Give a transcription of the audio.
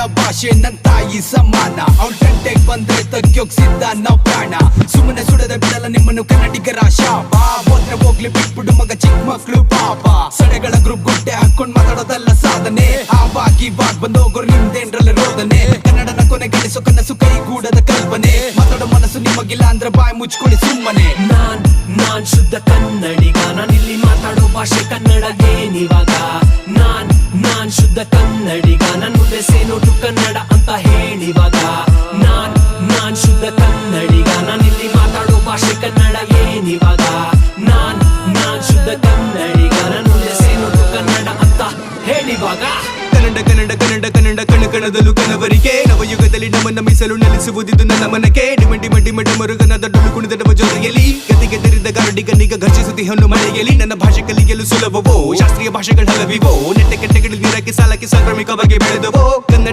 ಭಾಷೆ ನನ್ ತಾಯಿ ಸಮಾನ. ಅವ್ಳ ಗಂಟೆಗ್ ಬಂದ್ರೆ ತಗ್ಯೋಗ್ಸಿದ್ದ ನಾವ್ ಪ್ರಾಣ. ಸುಮ್ಮನೆ ಸುಡದ ಬಿಡಲ್ಲ ನಿಮ್ಮನ್ನು ಕನ್ನಡಿಗರ ಶಾಪ. ಹೋದ್ರೆ ಹೋಗ್ಲಿ ಬಿಟ್ಬಿಡು ಮಗ ಚಿಕ್ಕ ಮಕ್ಳು ಪಾಪ. ಸಡೆಗಳ ಗ್ರೂಪ್ ಗುಡ್ಡೆ ಹಾಕೊಂಡ್ ಮಾತಾಡೋದಲ್ಲ ಸಾಧನೆ. ಆವಾಗ ಇವಾಗ ಬಂದೋಗೋರು ನಿಮ್ದೇನ್ರಲ್ಲ ರೋದನೆ. ಕನ್ನಡನ ಕೊನೆಗಳಿಸೋ ಕನಸು ಕೈಗೂಡದ ಕಲ್ಪನೆ. ಮಾತಾಡೋ ಮನಸ್ಸು ನಿಮಗಿಲ್ಲ ಅಂದ್ರೆ ಬಾಯಿ ಮುಚ್ಕೊಳ್ಳಿ ಸುಮ್ಮನೆ. ನಾನ್ ಶುದ್ಧ ಕನ್ನಡಿಗ, ನಾನಿಲ್ಲಿ ಮಾತಾಡೋ ಭಾಷೆ ಕನ್ನಡ ಏನಿವಾಗ. ನಾನ್ ಶುದ್ಧ ಕನ್ನಡಿಗ, ನನ್ ಮುಂದೆ ಸೇನೋಟು ಕನ್ನಡ ಅಂತ ಹೇಳಿವಾಗ. ನಾನ್ ಶುದ್ಧ ಕನ್ನಡಿಗ, ನಾನಿಲ್ಲಿ ಮಾತಾಡೋ ಭಾಷೆ ಕನ್ನಡ ಏನಿವಾಗ. ನಾನ್ ಶುದ್ಧ ಕನ್ನಡಿಗ, ನನ್ ಮುಂದೆ ಸೇನೋಟು ಕನ್ನಡ ಅಂತ ಹೇಳಿವಾಗ. ಕನ್ನಡ ಕನ್ನಡ ಕನ್ನಡ ಕನ್ನಡ ಕಣಕಣದಲ್ಲೂ ಕನವರಿಗೆ. ನವಯುಗದಲ್ಲಿ ನಮ್ಮನ್ನ ಮೀಸಲು ನೆಲೆಸುವುದಿದ್ದು ನನ್ನ ಮನಕ್ಕೆ. ಡಿಮ ಮರುಗನದ ಡೊಳ್ಳು ಕುಣಿದ ನಮ್ಮ ಜೊತೆಯಲ್ಲಿ ಗತಿಗೆ ತೆರೆದ ಕನ್ನಡಿಗನಿಗ ಘರ್ಷಿಸುತ್ತಿಹನ್ನು ಮಳೆಯಲ್ಲಿ. ನನ್ನ ಭಾಷೆ ಕಲಿಯಲು ಸುಲಭವೋ, ಶಾಸ್ತ್ರೀಯ ಭಾಷೆಗಳ ಹಲವಿವೋ. ನೆಟ್ಟ ಕೆಟ್ಟಗಳಲ್ಲಿ ನೀರಕ್ಕೆ ಸಾಲಕ್ಕೆ ಸಾಂಕ್ರಾಮಿಕವಾಗಿ ಬೆಳೆದವೋ. ಕನ್ನಡ